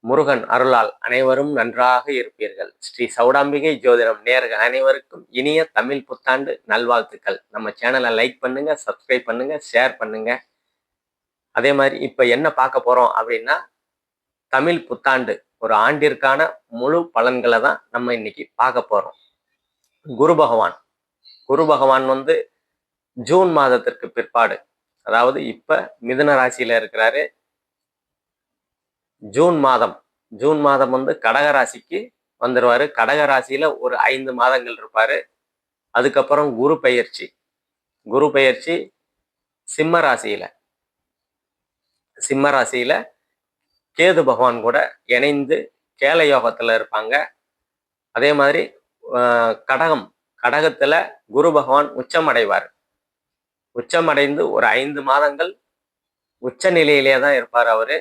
முருகன் அருளால் அனைவரும் நன்றாக இருப்பீர்கள். ஸ்ரீ சௌடாம்பிகை ஜோதிடம் நேயர்கள் அனைவருக்கும் இனிய தமிழ் புத்தாண்டு நல்வாழ்த்துக்கள். நம்ம சேனலை லைக் பண்ணுங்க, சப்ஸ்கிரைப் பண்ணுங்க, ஷேர் பண்ணுங்க. அதே மாதிரி இப்ப என்ன பார்க்க போறோம் அப்படின்னா, தமிழ் புத்தாண்டு ஒரு ஆண்டிற்கான முழு பலன்களை தான் நம்ம இன்னைக்கு பார்க்க போறோம். குரு பகவான் குரு பகவான் ஜூன் மாதத்திற்கு பிற்பாடு, அதாவது இப்ப மிதுன ராசியில இருக்கிறாரு. ஜூன் மாதம் கடக ராசிக்கு வந்துருவாரு. கடக ராசியில ஒரு 5 மாதங்கள் இருப்பாரு. அதுக்கப்புறம் குரு பெயர்ச்சி சிம்ம ராசியில கேது பகவான் கூட இணைந்து கேல யோகத்துல இருப்பாங்க. அதே மாதிரி கடகத்துல குரு பகவான் உச்சமடைந்து ஒரு 5 மாதங்கள் உச்ச நிலையிலே தான் இருப்பார். அவரு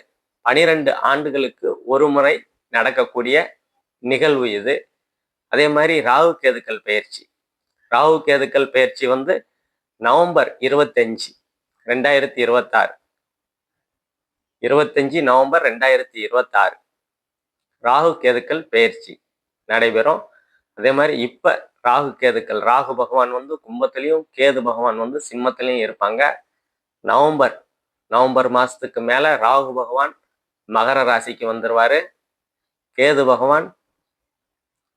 12 ஆண்டுகளுக்கு ஒரு முறை நடக்கக்கூடிய நிகழ்வு இது. அதே மாதிரி ராகு கேதுக்கள் பயிற்சி நவம்பர் 25 2026 நவம்பர் 2026 ராகு கேதுக்கள் பயிற்சி நடைபெறும். அதே மாதிரி இப்ப ராகு பகவான் கும்பத்திலையும் கேது பகவான் சிம்மத்திலையும் இருப்பாங்க. நவம்பர் மாசத்துக்கு மேல ராகு பகவான் மகர ராசிக்கு வந்துருவாரு. கேது பகவான்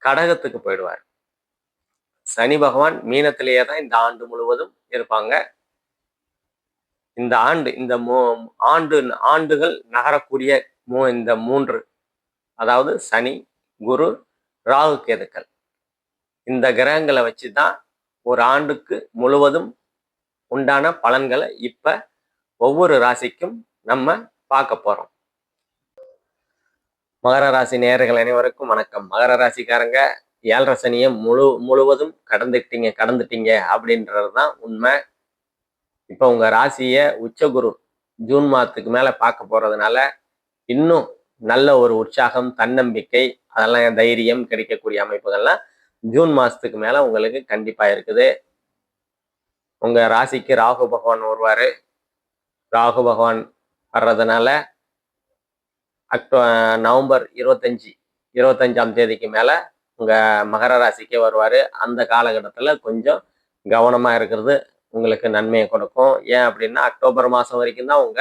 கடகத்துக்கு போயிடுவார். சனி பகவான் மீனத்திலேயே தான் இந்த ஆண்டு முழுவதும் இருப்பாங்க. இந்த ஆண்டுகள் நகரக்கூடிய இந்த 3, அதாவது சனி, குரு, ராகு கேதுக்கள், இந்த கிரகங்களை வச்சுதான் ஒரு ஆண்டுக்கு முழுவதும் உண்டான பலன்களை இப்ப ஒவ்வொரு ராசிக்கும் நம்ம பார்க்க போறோம். மகர ராசி நேயர்கள் அனைவருக்கும் வணக்கம். மகர ராசிக்காரங்க 7.5 சனியை முழுவதும் கடந்துட்டீங்க அப்படின்றதுதான் உண்மை. இப்ப உங்க ராசிய உச்சகுரு ஜூன் மாதத்துக்கு மேல பார்க்க போறதுனால இன்னும் நல்ல ஒரு உற்சாகம், தன்னம்பிக்கை, அதெல்லாம் தைரியம் கிடைக்கக்கூடிய அமைப்புகள்லாம் ஜூன் மாசத்துக்கு மேல உங்களுக்கு கண்டிப்பா இருக்குது. உங்க ராசிக்கு ராகு பகவான் வருவாரு. ராகு பகவான் வர்றதுனால நவம்பர் 25ஆம் தேதிக்கு மேல உங்க மகர ராசிக்கே வருவாரு. அந்த காலகட்டத்துல கொஞ்சம் கவனமா இருக்கிறது உங்களுக்கு நன்மையை கொடுக்கும். ஏன் அப்படின்னா, அக்டோபர் மாசம் வரைக்கும் தான் உங்க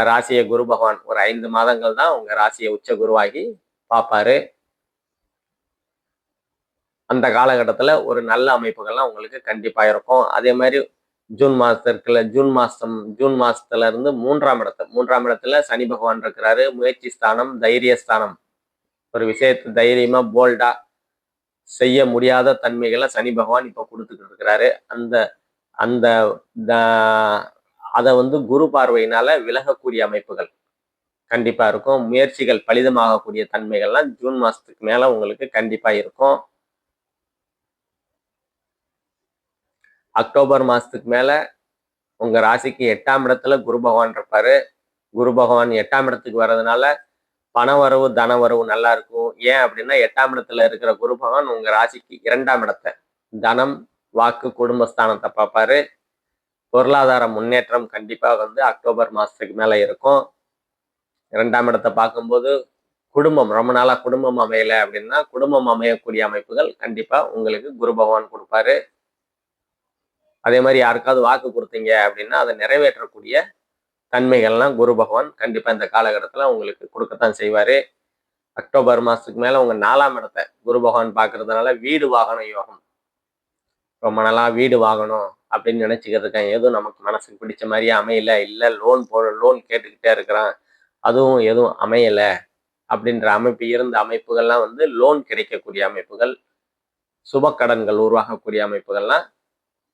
ராசியை குரு பகவான் ஒரு 5 மாதங்கள் தான் உங்க ராசியை உச்ச குருவாகி பார்ப்பாரு. அந்த காலகட்டத்துல ஒரு நல்ல அமைப்புகள்லாம் உங்களுக்கு கண்டிப்பா இருக்கும். அதே மாதிரி ஜூன் மாசத்துல இருந்து 3ஆம் இடத்துல சனி பகவான் இருக்கிறாரு. முயற்சி ஸ்தானம், தைரிய ஸ்தானம். ஒரு விஷயத்தை தைரியமா போல்டா செய்ய முடியாத தன்மைகளை சனி பகவான் இப்ப கொடுத்துக்கிட்டு இருக்கிறாரு. அதை குரு பார்வையினால விலகக்கூடிய அமைப்புகள் கண்டிப்பா இருக்கும். முயற்சிகள் பலிதமாகக்கூடிய தன்மைகள்லாம் ஜூன் மாசத்துக்கு மேல உங்களுக்கு கண்டிப்பா இருக்கும். அக்டோபர் மாசத்துக்கு மேல உங்க ராசிக்கு 8ஆம் இடத்துல குரு பகவான் இருப்பாரு. குரு பகவான் 8ஆம் இடத்துக்கு வர்றதுனால பணவரவு, தனவரவு நல்லா இருக்கும். ஏன் அப்படின்னா, 8ஆம் இடத்துல இருக்கிற குரு பகவான் உங்க ராசிக்கு 2ஆம் இடத்தை, தனம், வாக்கு, குடும்பஸ்தானத்தை பார்ப்பாரு. பொருளாதார முன்னேற்றம் கண்டிப்பா அக்டோபர் மாசத்துக்கு மேல இருக்கும். 2ஆம் இடத்தை பார்க்கும்போது குடும்பம், ரொம்ப நாளா குடும்பம் அமையல அப்படின்னா குடும்பம் அமையக்கூடிய அமைப்புகள் கண்டிப்பா உங்களுக்கு குரு பகவான் கொடுப்பாரு. அதே மாதிரி யாருக்காவது வாக்கு கொடுத்தீங்க அப்படின்னா அதை நிறைவேற்றக்கூடிய தன்மைகள்லாம் குரு பகவான் கண்டிப்பா இந்த காலகட்டத்துல உங்களுக்கு கொடுக்கத்தான் செய்வாரு. அக்டோபர் மாசத்துக்கு மேல உங்க 4ஆம் இடத்தை குரு பகவான் பார்க்கறதுனால வீடு வாகன யோகம். ரொம்ப நாளா வீடு வாங்கணும் அப்படின்னு நினைச்சுக்கிட்டு இருக்கேன், எதுவும் நமக்கு மனசுக்கு பிடிச்ச மாதிரியே அமையல, இல்ல லோன் கேட்டுக்கிட்டே இருக்கிறான், அதுவும் எதுவும் அமையல அப்படின்ற இருந்த அமைப்புகள்லாம் லோன் கிடைக்கக்கூடிய அமைப்புகள், சுப கடன்கள் உருவாகக்கூடிய அமைப்புகள்லாம்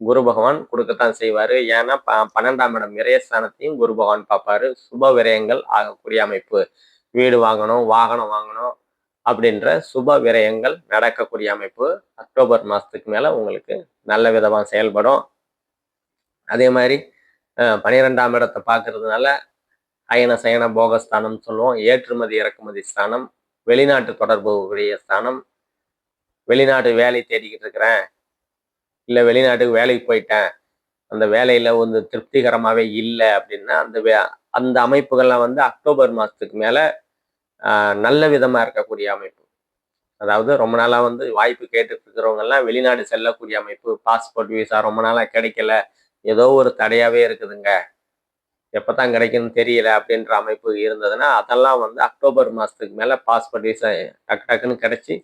குரு பகவான் கொடுக்கத்தான் செய்வாரு. ஏன்னா 12ஆம் இடம் விரயஸ்தானத்தையும் குரு பகவான் பார்ப்பாரு. சுப விரயங்கள் ஆகக்கூடிய அமைப்பு, வீடு வாங்கணும், வாகனம் வாங்கணும் அப்படின்ற சுப விரயங்கள் நடக்கக்கூடிய அமைப்பு அக்டோபர் மாசத்துக்கு மேல உங்களுக்கு நல்ல விதமா செயல்படும். அதே மாதிரி 12ஆம் இடத்தை பார்க்கறதுனால அயன சயன போகஸ்தானம் சொல்லுவோம். ஏற்றுமதி இறக்குமதி ஸ்தானம், வெளிநாட்டு தொடர்பு உடைய ஸ்தானம். வெளிநாட்டு வேலை தேடிக்கிட்டு இருக்கிறேன், இல்ல வெளிநாட்டுக்கு வேலைக்கு போயிட்டேன், அந்த வேலையில திருப்திகரமாவே இல்லை அப்படின்னா அந்த அமைப்புகள்லாம் அக்டோபர் மாசத்துக்கு மேல நல்ல விதமா இருக்கக்கூடிய அமைப்பு. அதாவது ரொம்ப நாளா வந்து வாய்ப்பு கேட்டுட்டு இருக்கிறவங்க எல்லாம் வெளிநாடு செல்லக்கூடிய அமைப்பு. பாஸ்போர்ட், விசா ரொம்ப நாளா கிடைக்கல. ஏதோ ஒரு தடையாவே இருக்குதுங்க. எப்பதான் கிடைக்கும்னு தெரியல அப்படின்ற அமைப்பு இருந்ததுன்னா, அதெல்லாம் வந்து அக்டோபர் மாசத்துக்கு மேல பாஸ்போர்ட், விசா டக்கு டக்குன்னு கிடைச்சு,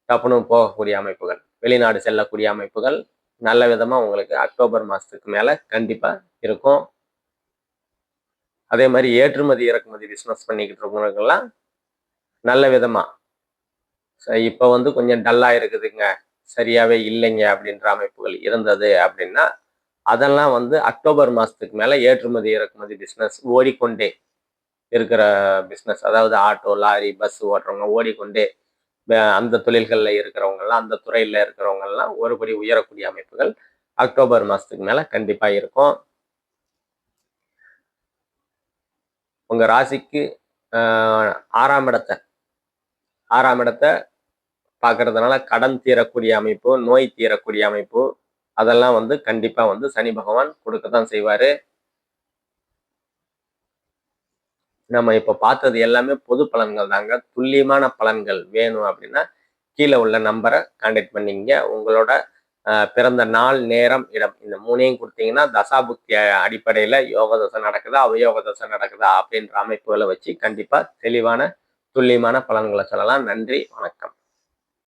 டப்புன்னு போகக்கூடிய அமைப்புகள். வெளிநாடு செல்லக்கூடிய அமைப்புகள் நல்ல விதமா உங்களுக்கு அக்டோபர் மாசத்துக்கு மேல கண்டிப்பா இருக்கும். அதே மாரி ஏற்றுமதி, இறக்குமதி பிசினஸ் பண்ணிக்கிட்டு இருக்கவங்களுக்கெல்லாம் நல்ல விதமா இப்ப வந்து கொஞ்சம் டல்லா இருக்குதுங்க. சரியாவே இல்லைங்க அப்படின்ற அமைப்புகள் இருந்தது அப்படின்னா, அதெல்லாம் வந்து அக்டோபர் மாசத்துக்கு மேல ஏற்றுமதி, இறக்குமதி பிசினஸ் ஓடிக்கொண்டே இருக்கிற பிசினஸ். அதாவது ஆட்டோ, லாரி, பஸ் ஓட்டுறவங்க ஓடிக்கொண்டே அந்த தொழில்கள்ல இருக்கிறவங்கலாம், அந்த துறையில இருக்கிறவங்கலாம் ஒருபடி உயரக்கூடிய அமைப்புகள் அக்டோபர் மாசத்துக்கு மேல கண்டிப்பா இருக்கும். உங்க ராசிக்கு அ 6ஆம் இடத்த 6ஆம் இடத்த பார்க்கறதுனால கடன் தீரக்கூடிய அமைப்பு, நோய் தீரக்கூடிய அமைப்பு, அதெல்லாம் வந்து கண்டிப்பா வந்து சனி பகவான் குடுக்கத்தான் செய்வாரு. நம்ம இப்ப பார்த்தது எல்லாமே பொது பலன்கள் தாங்க. துல்லியமான பலன்கள் வேணும் அப்படின்னா, கீழ உள்ள நம்பர கான்டாக்ட் பண்ணீங்க. உங்களோட பிறந்த நாள், நேரம், இடம் இந்த 3யும் குடுத்தீங்கன்னா, தசாபுக்தி அடிப்படையில யோக தசை நடக்குதா, அவயோக தசை நடக்குதா அப்படின்ற அமைப்புகள வச்சு கண்டிப்பா தெளிவான, துல்லியமான பலன்கள சொல்லலாம். நன்றி, வணக்கம்.